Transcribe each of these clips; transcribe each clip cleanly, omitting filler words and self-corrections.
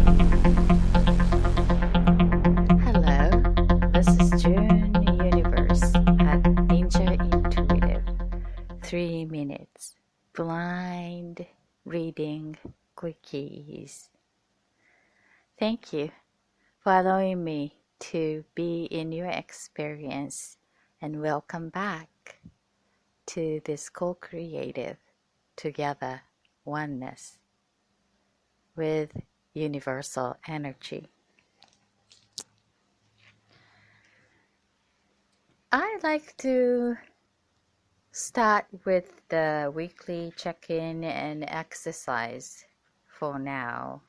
Hello, this is JuneUniverse at Ninja Intuitive 3 minutes Blind Reading Quickies. Thank you for allowing me to be in your experience, and welcome back to this co-creative together oneness with universal energy. I like to start with the weekly check-in and exercise for now.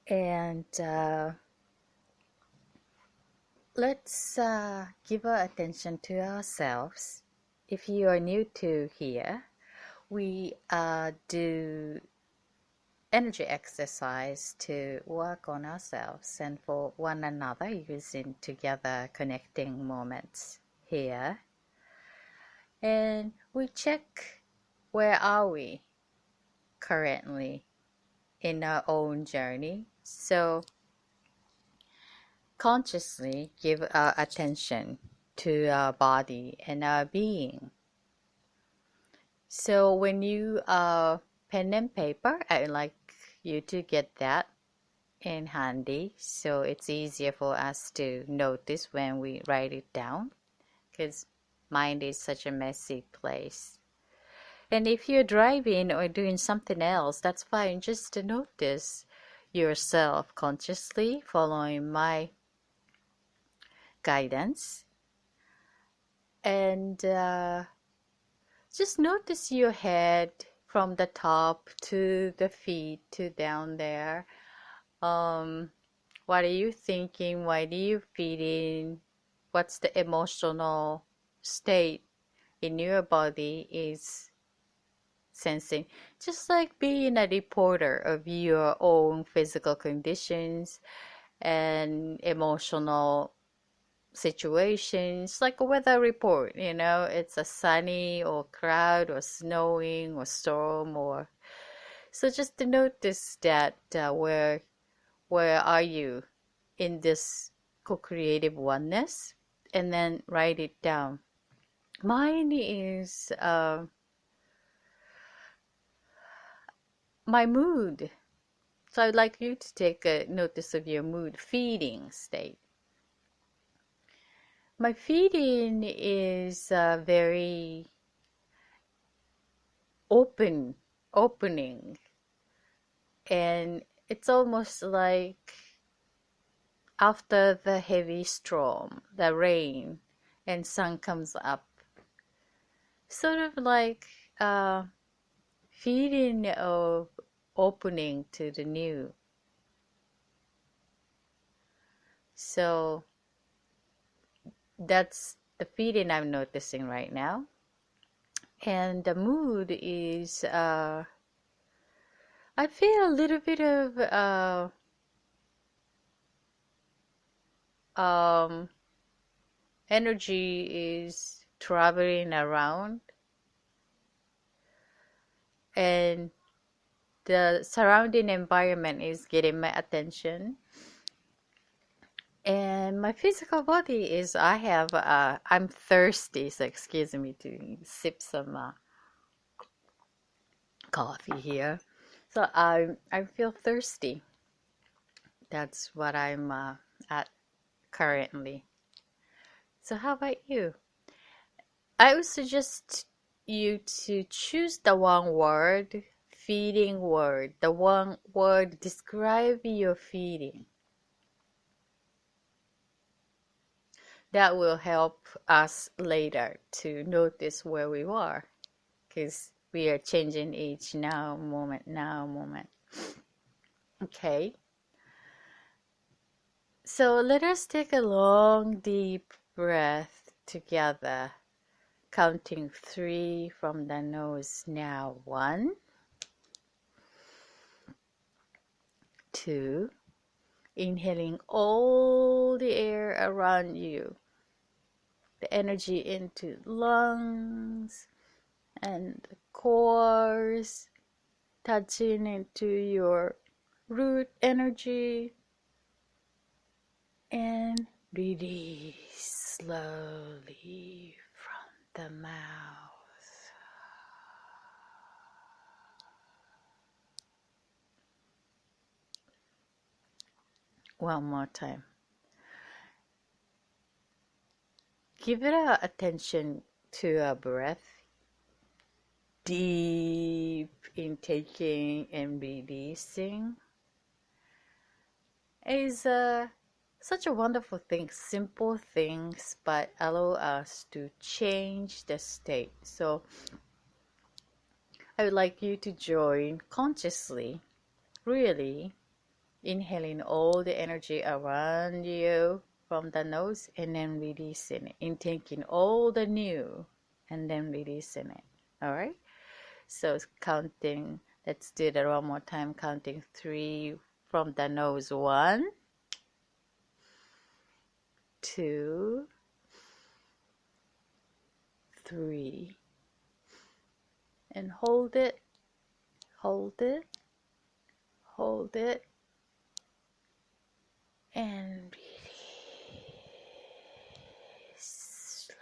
And let's give our attention to ourselves. If you are new to here, we do energy exercise to work on ourselves and for one another using together connecting moments here. And we check where are we currently in our own journey. So consciously give our attention to our body and our being. So when you pen and paper, I would like you to get that in handy so it's easier for us to notice when we write it down, because mind is such a messy place. And if you're driving or doing something else, that's fine. Just to notice yourself consciously following my guidance. And just notice your head from the top to the feet to down there. What are you thinking? What are you feeling? What's the emotional state in your body is sensing? Just like being a reporter of your own physical conditions and emotional situations, like a weather report, it's a sunny or cloud or snowing or storm, or so just to notice that where are you in this co-creative oneness, and then write it down. Mine is my mood. So I'd like you to take a notice of your mood feeding state. My feeding is very opening, and it's almost like after the heavy storm, the rain and sun comes up, sort of like feeding of opening to the new. So that's the feeling I'm noticing right now. And the mood is I feel a little bit of energy is traveling around, and the surrounding environment is getting my attention. And my physical body is, I'm thirsty, so excuse me to sip some coffee here. So I feel thirsty. That's what I'm at currently. So how about you? I would suggest you to choose the one word, feeding word, the one word describe your feeding. That will help us later to notice where we are, because we are changing each now moment. Okay. So let us take a long, deep breath together, counting 3 from the nose now. 1, 2, inhaling all the air around you, the energy into lungs and the cores, touching into your root energy, and release slowly from the mouth. One more time. Give it attention to a breath. Deep intaking and releasing is such a wonderful thing. Simple things, but allow us to change the state. So I would like you to join consciously, really inhaling all the energy around you from the nose and then releasing it, intaking all the new and then releasing it. All right? So counting, let's do that one more time, counting 3 from the nose. 1, 2, 3. And hold it, hold it, hold it, and release slowly.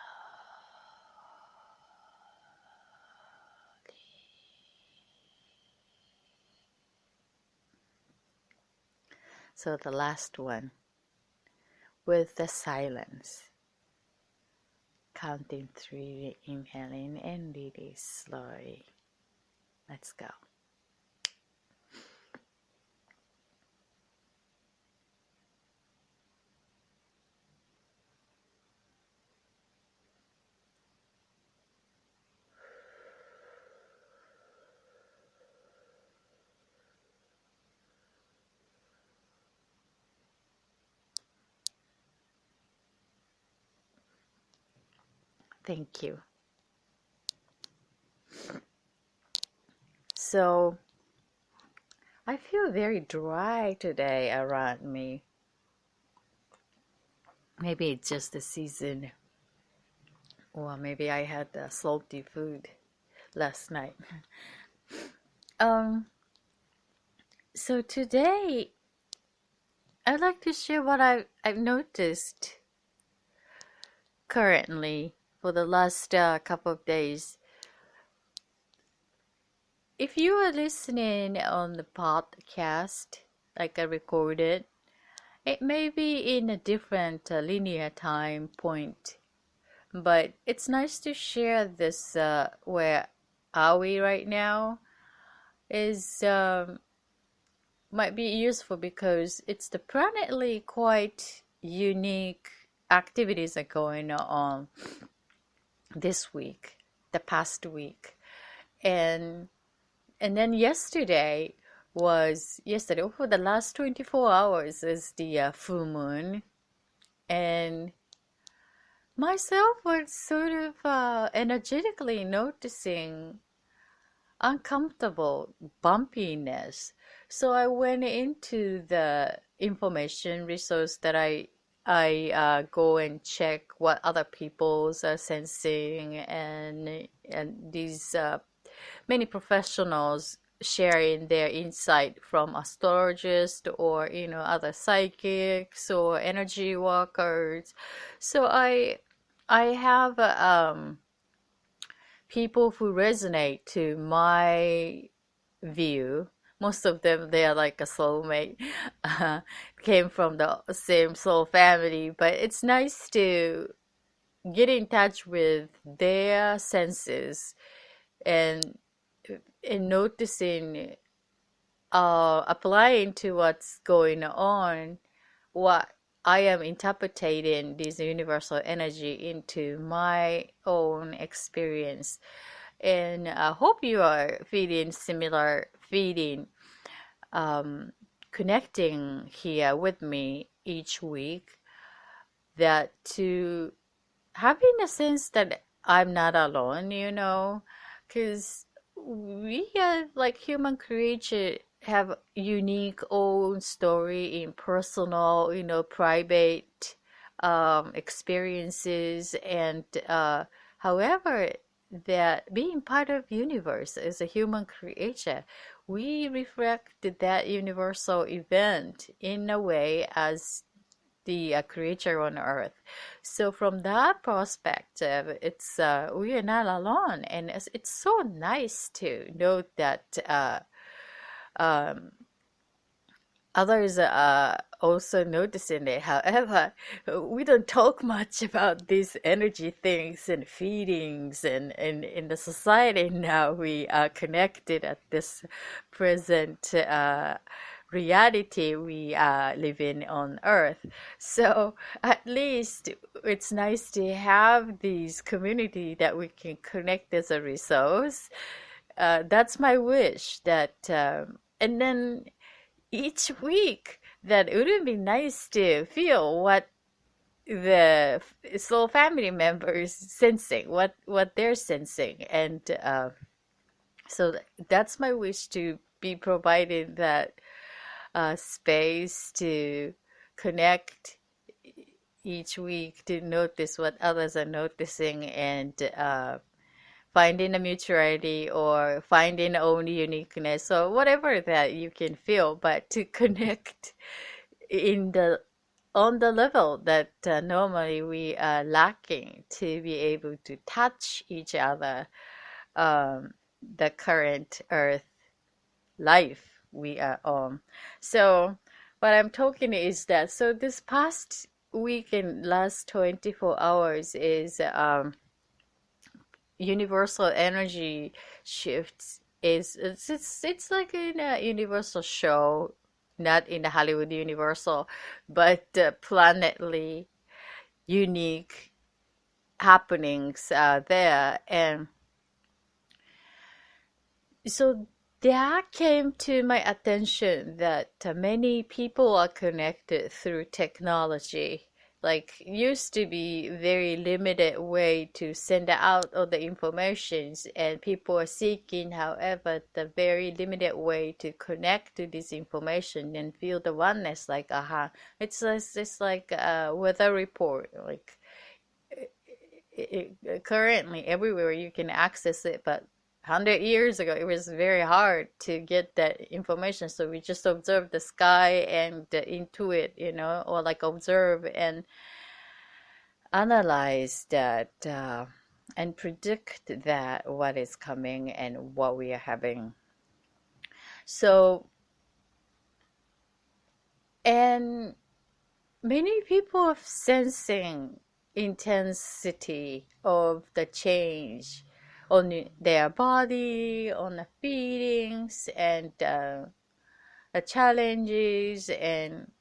So the last one, with the silence. Counting 3, inhaling and release slowly. Let's go. Thank you. So I feel very dry today around me. Maybe it's just the season, or maybe I had salty food last night. So today I'd like to share what I've noticed currently for the last couple of days. If you are listening on the podcast, like I recorded, it may be in a different linear time point, but it's nice to share this. Where are we right now? Is might be useful because it's the planetly quite unique activities are going on this week, the past week, and then yesterday for the last 24 hours is the full moon, and myself was sort of energetically noticing uncomfortable bumpiness. So I went into the information resource that I go and check what other people's are sensing, and these many professionals sharing their insight from astrologists or other psychics or energy workers. So I have people who resonate to my view. Most of them, they are like a soulmate, came from the same soul family, but it's nice to get in touch with their senses and noticing, applying to what's going on, what I am interpreting this universal energy into my own experience. And I hope you are feeling similar feeling, connecting here with me each week, that to having a sense that I'm not alone, because we are like human creature have unique own story in personal, private experiences, and however that being part of universe as a human creature, we reflect that universal event in a way as the creature on earth. So from that perspective, it's we are not alone, and it's so nice to know that um, others are also noticing it. However, we don't talk much about these energy things and feelings, and in the society now we are connected at this present reality we are living on earth. So at least it's nice to have these community that we can connect as a resource. That's my wish that and then each week that it would be nice to feel what the soul family members sensing, what they're sensing, and so that's my wish, to be provided that space to connect each week, to notice what others are noticing, and finding a mutuality or finding own uniqueness or whatever that you can feel, but to connect in the on the level that normally we are lacking, to be able to touch each other, um, the current earth life we are on. So what I'm talking is that, so this past week and last 24 hours is universal energy shifts. It's like in a universal show, not in the Hollywood universal, but planetly unique happenings there. And so that came to my attention that many people are connected through technology. Like, used to be very limited way to send out all the informations, and people are seeking, however, the very limited way to connect to this information and feel the oneness. Like, it's like a weather report. Like, currently everywhere you can access it, but 100 years ago it was very hard to get that information, so we just observe the sky and intuit, or like observe and analyze that, and predict that what is coming and what we are having. So, and many people are sensing intensity of the change on their body, on the feelings, and the challenges, and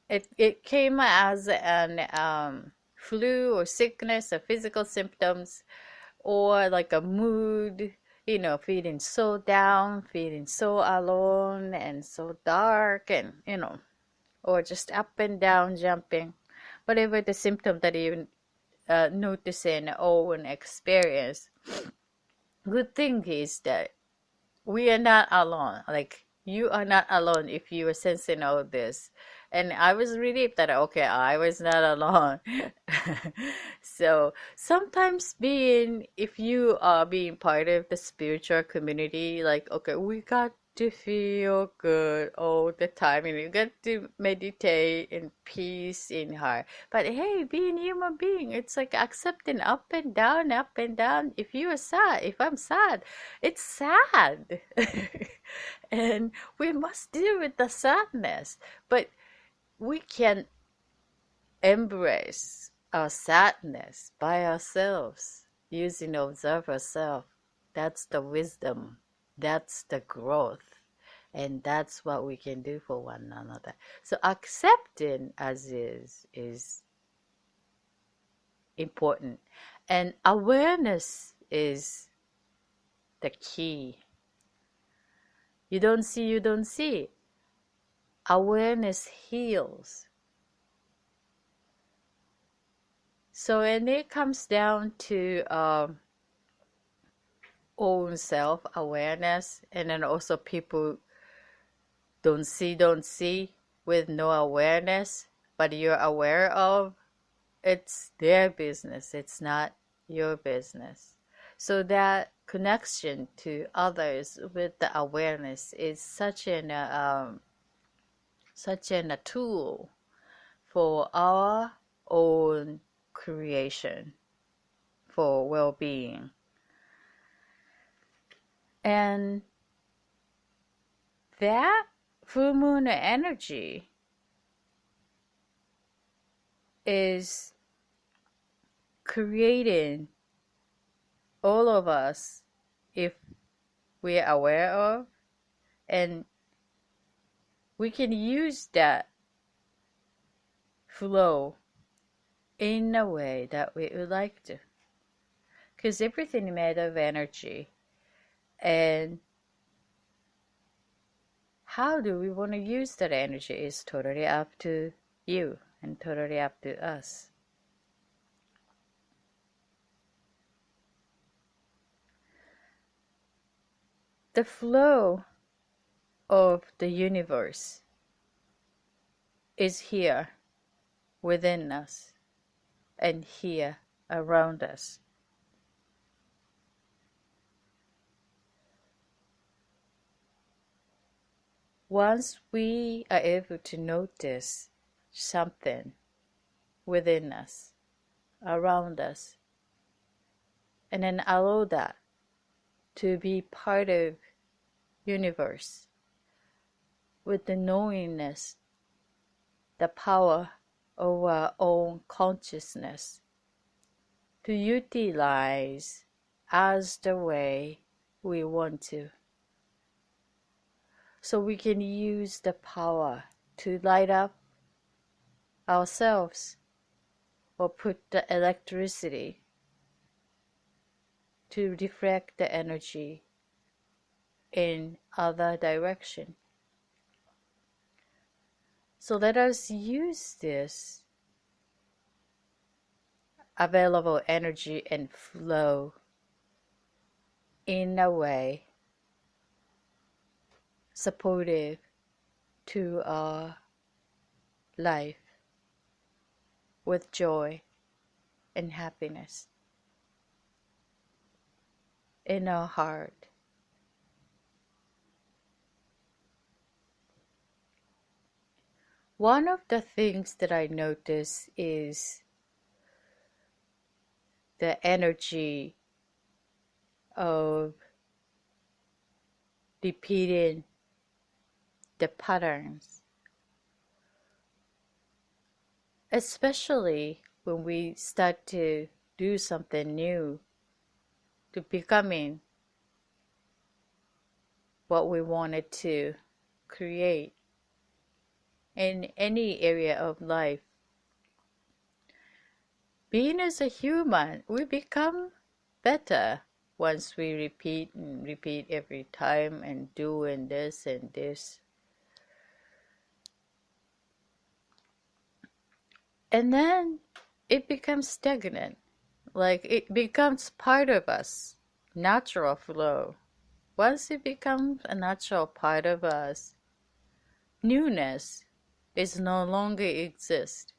it came as an flu or sickness or physical symptoms, or like a mood, feeling so down, feeling so alone and so dark, and or just up and down jumping, whatever the symptom that you notice in own experience. Good thing is that we are not alone. Like, you are not alone if you are sensing all this. And I was relieved that, okay, I was not alone. So sometimes if you are being part of the spiritual community, like, okay, we got to feel good all the time, and you got to meditate in peace in heart. But hey, being human being, it's like accepting up and down, up and down. If you are sad, if I'm sad, it's sad. And we must deal with the sadness. But we can embrace our sadness by ourselves, using observe ourselves. That's the wisdom. That's the growth. And that's what we can do for one another. So accepting as is important. And awareness is the key. You don't see. Awareness heals. So when it comes down to own self-awareness, and then also people don't see with no awareness, but you're aware of, it's their business. It's not your business. So that connection to others with the awareness is such a tool for our own creation, for well-being. And that full moon energy is creating all of us, if we're aware of, and we can use that flow in a way that we would like to, because everything is made of energy. And how do we want to use that energy is totally up to you and totally up to us. The flow of the universe is here within us and here around us. Once we are able to notice something within us, around us, and then allow that to be part of universe with the knowingness, the power of our own consciousness to utilize as the way we want to. So we can use the power to light up ourselves or put the electricity to reflect the energy in other direction. So let us use this available energy and flow in a way supportive to our life with joy and happiness in our heart. One of the things that I notice is the energy of repeating the patterns, especially when we start to do something new, to becoming what we wanted to create in any area of life. Being as a human, we become better once we repeat and repeat every time and doing this and this. And then it becomes stagnant, like it becomes part of us, natural flow. Once it becomes a natural part of us, newness is no longer exist.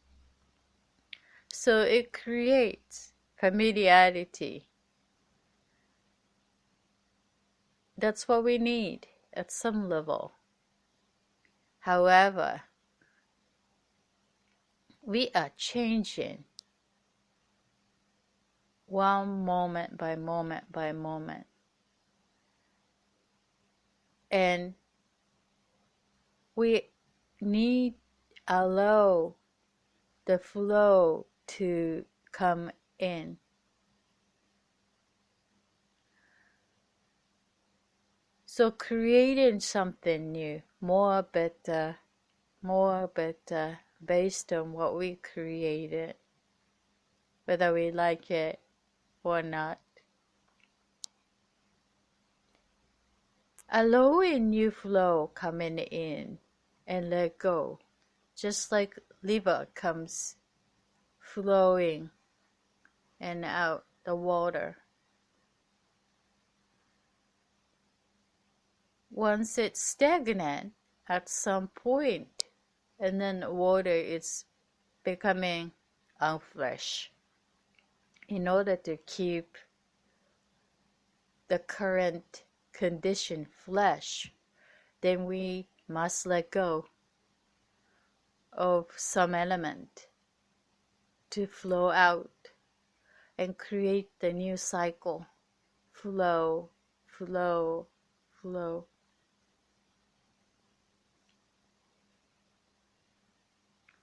So it creates familiarity. That's what we need at some level. However, we are changing one moment by moment by moment. And we need allow the flow to come in. So creating something new, more better, based on what we created, whether we like it or not. Allowing new flow coming in and let go, just like river comes flowing and out the water. Once it's stagnant at some point, and then water is becoming unfresh. in order to keep the current conditioned flesh, then we must let go of some element to flow out and create the new cycle. Flow, flow, flow.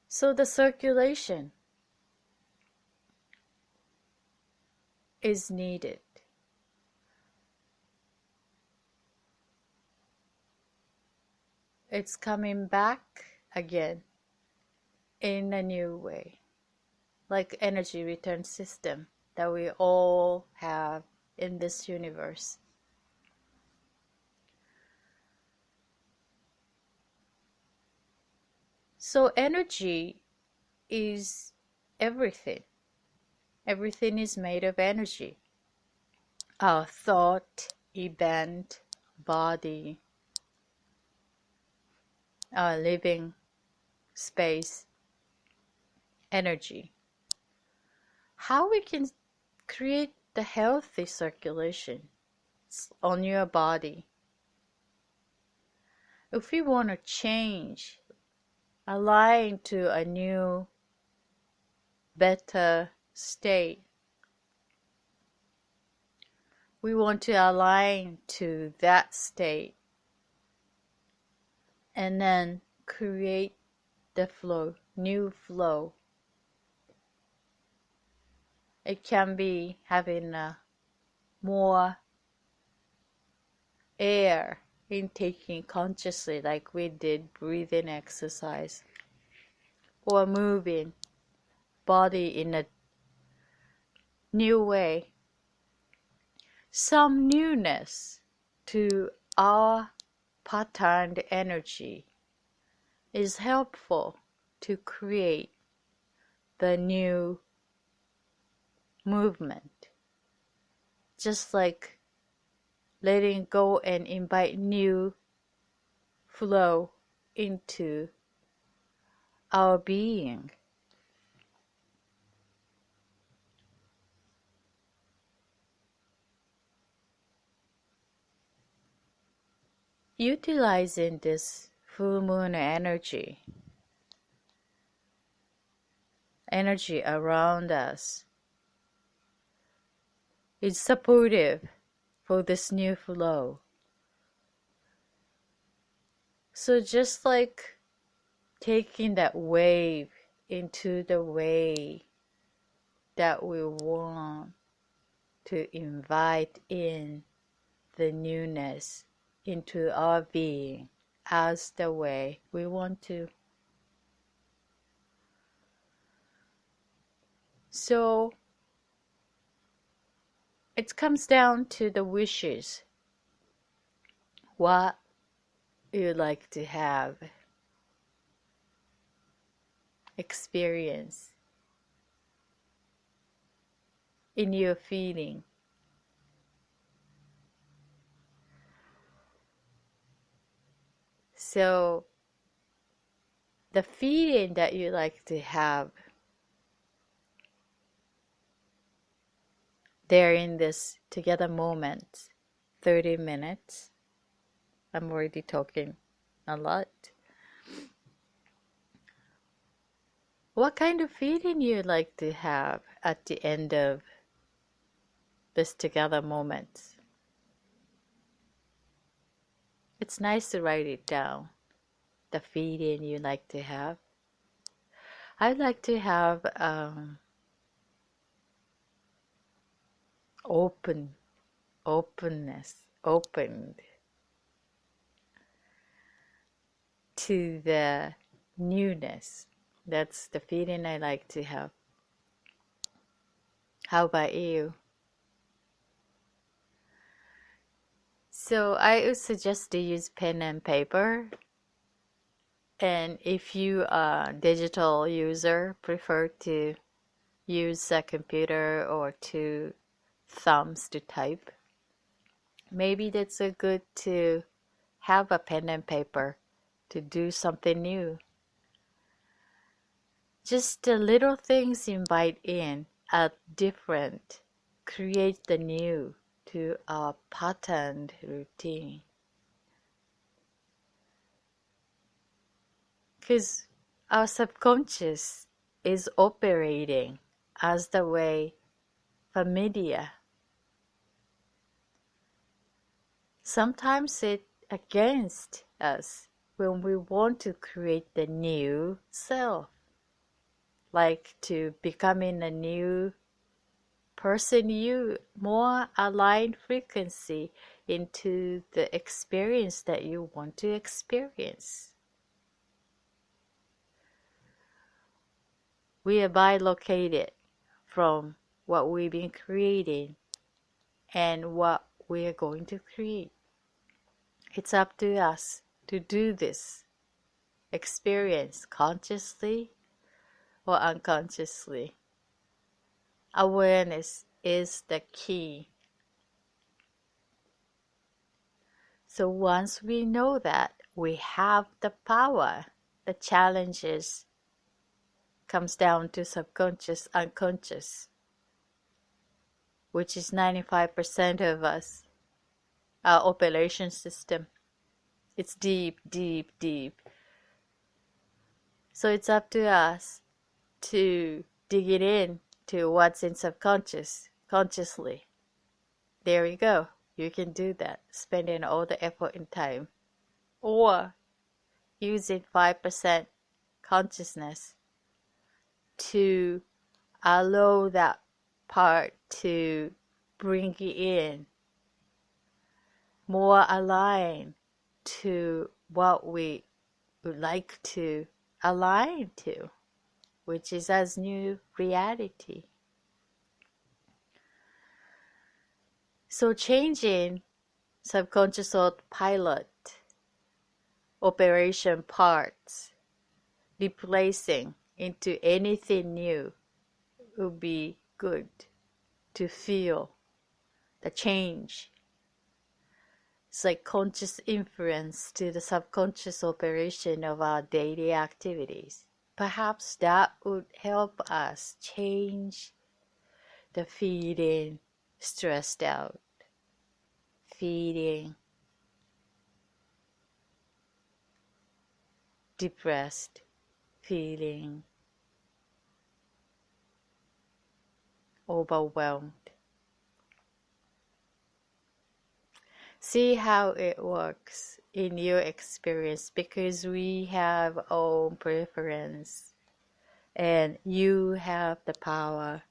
So the circulation is needed. It's coming back again in a new way, like energy return system that we all have in this universe. So energy is everything. Everything is made of energy. Our thought, event, body, our living space, energy. How we can create the healthy circulation on your body? If we want to change, align to a new, better state, we want to align to that state and then create the flow, new flow. It can be having more air intaking consciously, like we did breathing exercise, or moving body in a new way. Some newness to our patterned energy is helpful to create the new movement. Just like letting go and invite new flow into our being. Utilizing this full moon energy around us is supportive for this new flow. So just like taking that wave into the way that we want to invite in the newness into our being as the way we want to. So it comes down to the wishes. What you like to have experience in your feeling. So the feeling that you like to have there in this together moment, 30 minutes. I'm already talking a lot. What kind of feeling you like to have at the end of this together moment? It's nice to write it down, the feeling you like to have. I'd like to have openness, opened to the newness. That's the feeling I like to have. How about you? So I would suggest to use pen and paper. And if you are a digital user, prefer to use a computer or two thumbs to type. Maybe that's a good to have a pen and paper to do something new. Just the little things invite in add different, create the new to our patterned routine. Because our subconscious is operating as the way familiar. Sometimes it's against us when we want to create the new self, like to becoming a new person, you more aligned frequency into the experience that you want to experience. We are bilocated from what we've been creating and what we are going to create. It's up to us to do this experience consciously or unconsciously. Awareness is the key. So once we know that we have the power, the challenges comes down to subconscious, unconscious, which is 95% of us, our operation system. It's deep, deep, deep. So it's up to us to dig it in to what's in subconscious, consciously. There you go. You can do that, spending all the effort and time. Or using 5% consciousness to allow that part to bring it in, more aligned to what we would like to align to, which is as new reality. So changing subconscious autopilot operation parts, replacing into anything new would be good to feel the change. It's like conscious inference to the subconscious operation of our daily activities. Perhaps that would help us change the feeling stressed out, feeling depressed, feeling overwhelmed. See how it works in your experience, because we have our own preference and you have the power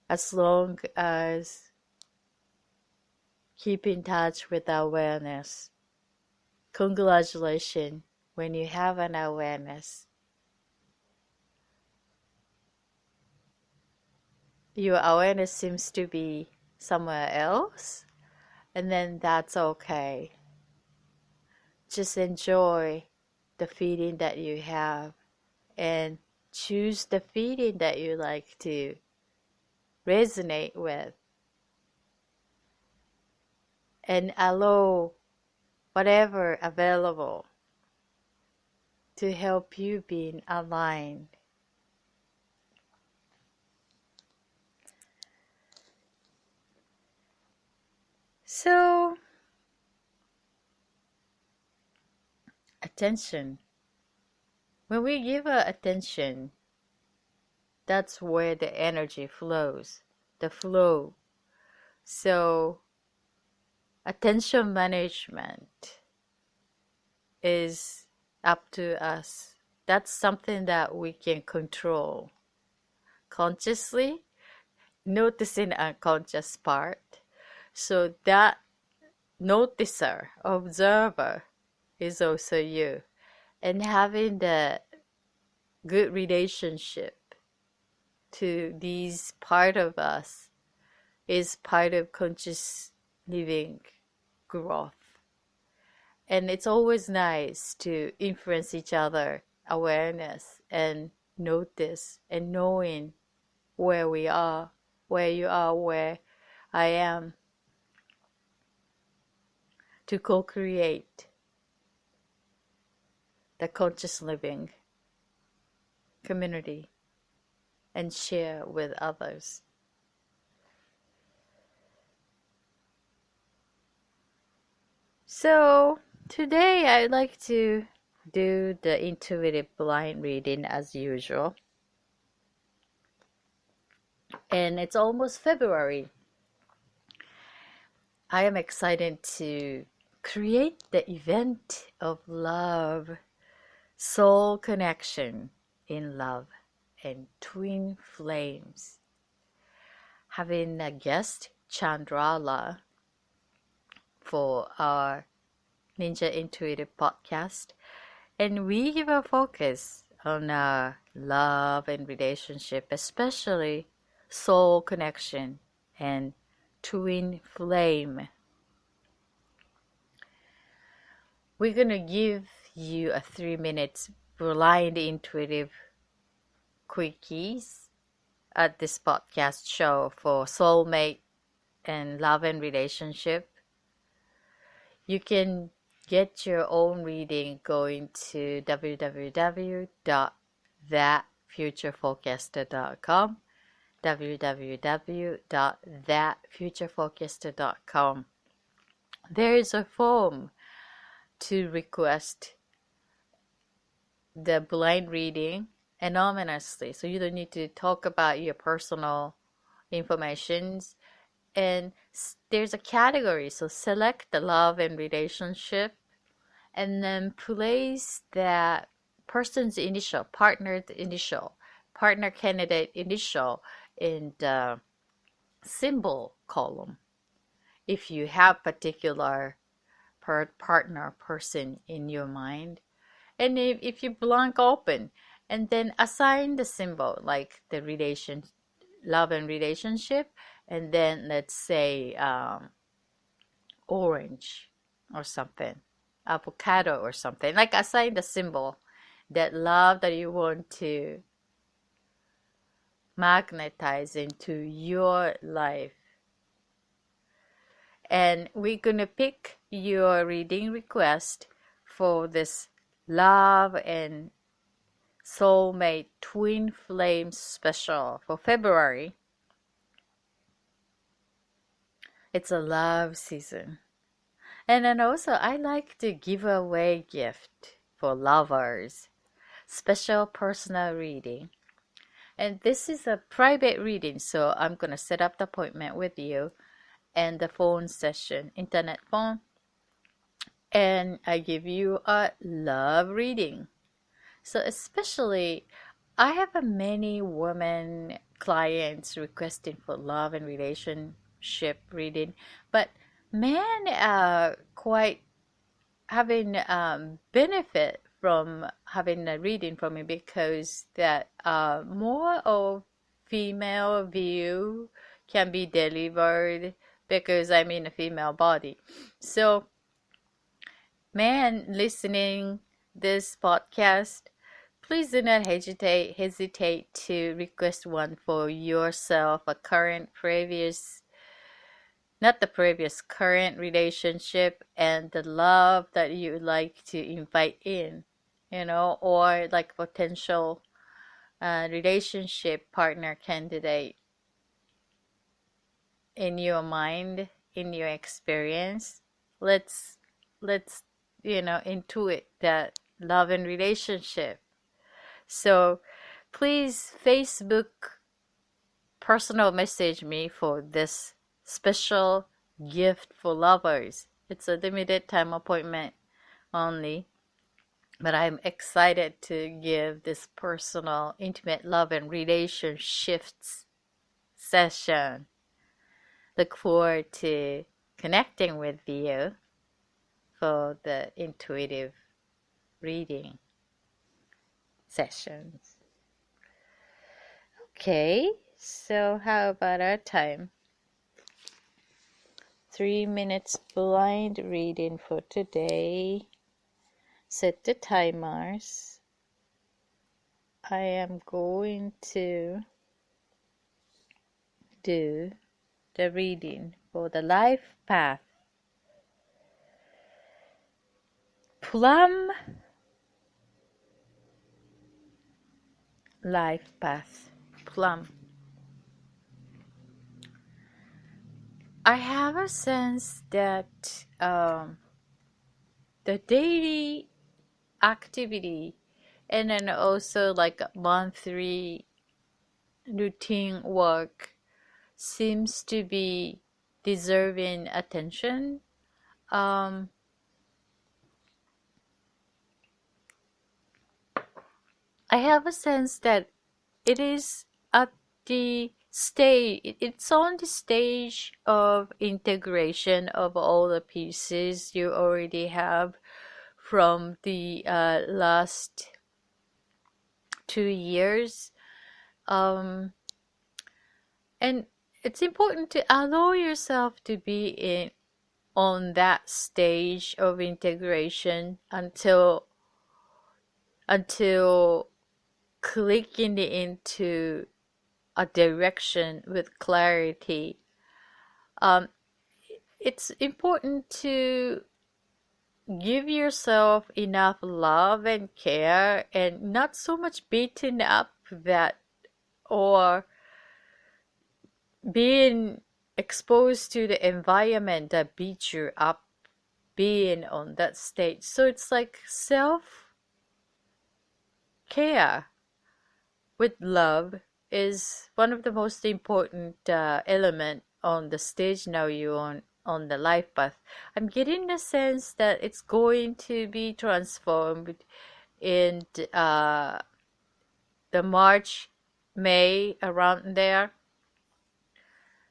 as long as keep in touch with awareness. Congratulations when you have an awareness. Your awareness seems to be somewhere else, and then that's okay. Just enjoy the feeling that you have and choose the feeling that you like to resonate with, and allow whatever available to help you being aligned. So, attention. When we give our attention, that's where the energy flows, the flow. So, attention management is up to us. That's something that we can control consciously, noticing unconscious part. So that noticer, observer, is also you. And having the good relationship to these part of us is part of conscious living growth. And it's always nice to influence each other awareness and notice and knowing where we are, where you are, where I am, to co-create the conscious living community. and share with others. So today I'd like to do the intuitive blind reading as usual. And it's almost February. I am excited to create the event of love, soul connection in love, and twin flames. Having a guest, Chandra, for our Ninja Intuitive podcast, and we give a focus on love and relationship, especially soul connection and twin flame. We're gonna give you a 3 minutes blind intuitive quickies at this podcast show for soulmate and love and relationship. You can get your own reading going to www.thatfutureforecaster.com, www.thatfutureforecaster.com. There is a form to request the blind reading anonymously, so you don't need to talk about your personal informations. And there's a category, so select the love and relationship, and then place that person's initial, partner candidate initial in the symbol column if you have particular partner person in your mind. And if you blank open, and then assign the symbol, like the love and relationship, and then let's say orange or something, avocado or something, like assign the symbol, that love that you want to magnetize into your life. And we're gonna pick your reading request for this love and soulmate twin flame special for February. It's a love season. And then also I like to give away gift for lovers, special personal reading. And this is a private reading, so I'm gonna set up the appointment with you and the phone session, internet phone, and I give you a love reading. So especially, I have many women clients requesting for love and relationship reading, but men are quite having benefit from having a reading from me, because that more of female view can be delivered, because I'm in a female body. So men listening this podcast, please do not hesitate to request one for yourself, a current current relationship, and the love that you would like to invite in, or like potential relationship partner candidate in your mind, in your experience. Let's intuit that love and relationship. So please Facebook personal message me for this special gift for lovers. It's a limited time appointment only, but I'm excited to give this personal, intimate love and relationships session. Look forward to connecting with you for the intuitive reading sessions. Okay, so how about our time? 3 minutes blind reading for today. Set the timers. I am going to do the reading for the life path. Plum life path. plum. I have a sense that the daily activity and then also like monthly routine work seems to be deserving attention. Um, I have a sense that it is at the it's on the stage of integration of all the pieces you already have from the last 2 years. Um, and it's important to allow yourself to be in on that stage of integration until clicking into a direction with clarity. Um, it's important to give yourself enough love and care and not so much beaten up that or being exposed to the environment that beats you up being on that stage. So it's like self care with love is one of the most important element on the stage now you on the life path. I'm getting the sense that it's going to be transformed in the March, May around there.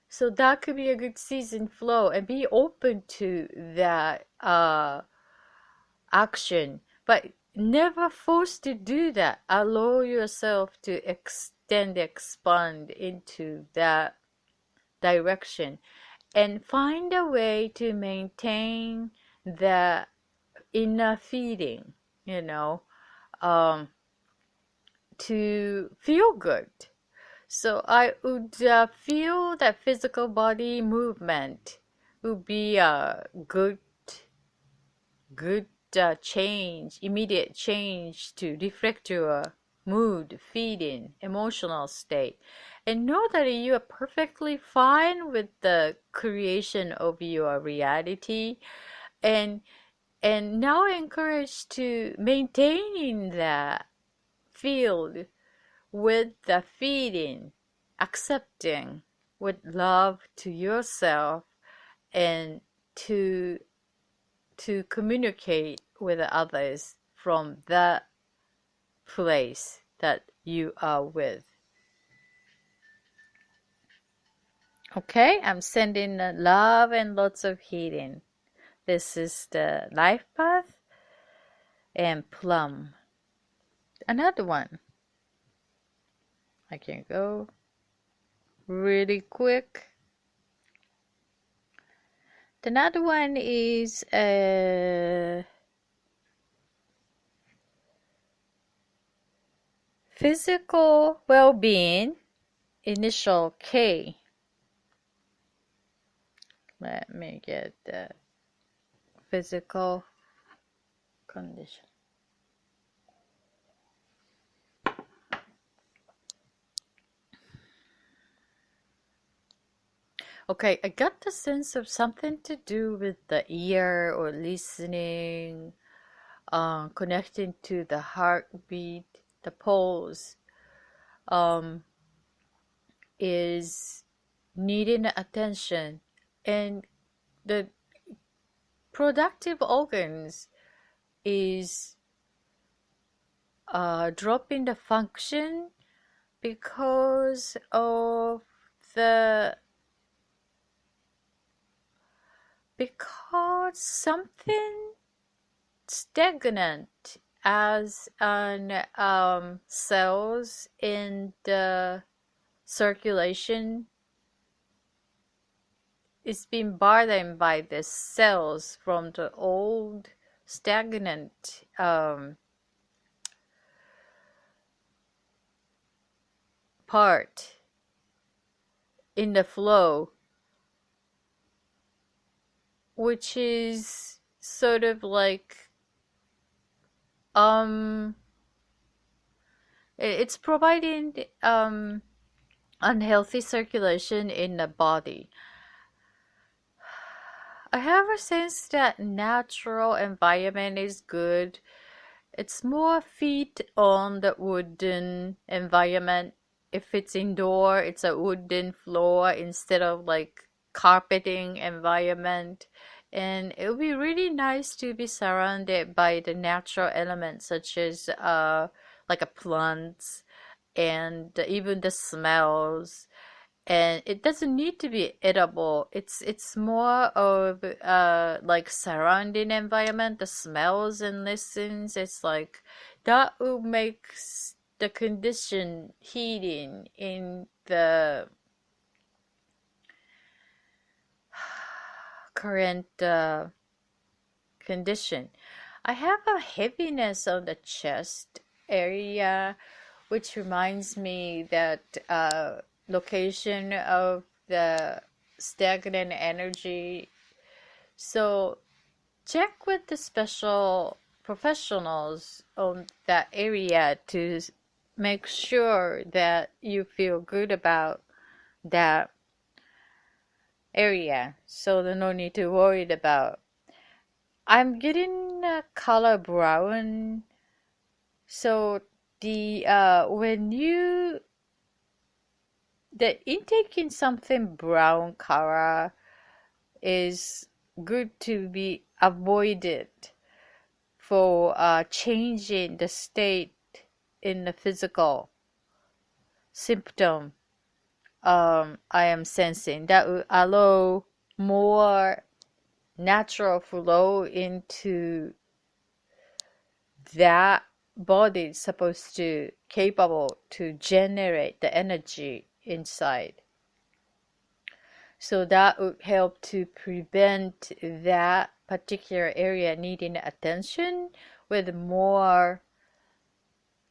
So that could be a good season flow and be open to that action, but never forced to do that. Allow yourself to expand into that direction and find a way to maintain the inner feeling, you know, um, to feel good. So I would feel that physical body movement would be a good change, immediate change to reflect your mood, feeling, emotional state. And know that you are perfectly fine with the creation of your reality and now encouraged to maintaining that field with the feeling, accepting with love to yourself and to communicate with others from that place that you are with. Okay, I'm sending love and lots of healing. This is the life path and plum. Another one. I can go really quick. Another one is physical well-being, initial K. Let me get the physical condition. Okay, I got the sense of something to do with the ear or listening, connecting to the heartbeat, the pulse, is needing attention, and the productive organs is dropping the function because of the because something stagnant as an cells in the circulation is being burdened by the cells from the old stagnant part in the flow, which is sort of like it's providing unhealthy circulation in the body. I have a sense that natural environment is good. It's more feet on the wooden environment. If it's indoor, it's a wooden floor instead of like carpeting environment. And it would be really nice to be surrounded by the natural elements such as like a plants and even the smells. And it doesn't need to be edible. It's more of like surrounding environment, the smells and listens. It's like that will make the condition heating in the current condition. I have a heaviness on the chest area, which reminds me that location of the stagnant energy. So check with the special professionals on that area to make sure that you feel good about that area. So there's no need to worry about. I'm getting a color brown. So the when you the intake in something brown color is good to be avoided for changing the state in the physical symptom I am sensing. That will allow more natural flow into that body is supposed to capable to generate the energy inside. So that would help to prevent that particular area needing attention with more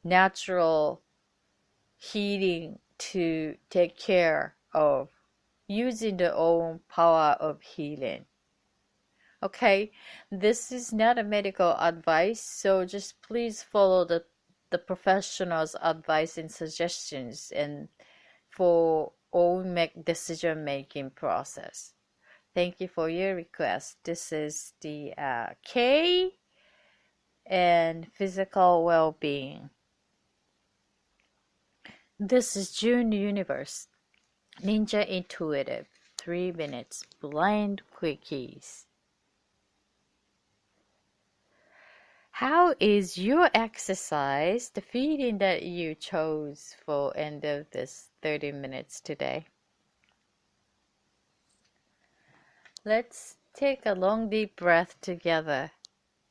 natural healing to take care of using the own power of healing. Okay, this is not a medical advice, so just please follow the professional's advice and suggestions and for own decision making process. Thank you for your request. This is the K and physical well-being. This is JuneUniverse, Ninja Intuitive, 3 minutes blind quickies. How is your exercise, the feeling that you chose for end of this 30 minutes today? Let's take a long deep breath together,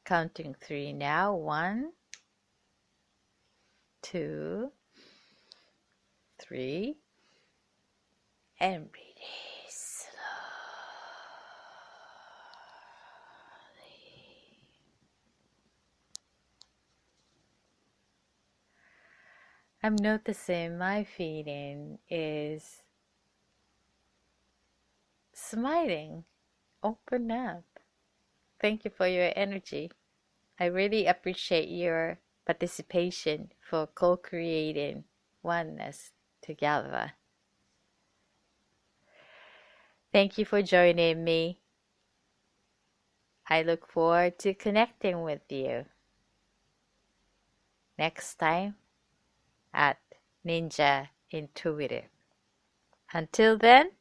counting 3 now. 1, 2, 3, and release slowly. I'm noticing my feeling is smiling, open up. Thank you for your energy. I really appreciate your participation for co-creating oneness together. Thank you for joining me. I look forward to connecting with you next time at Ninja Intuitive. Until then,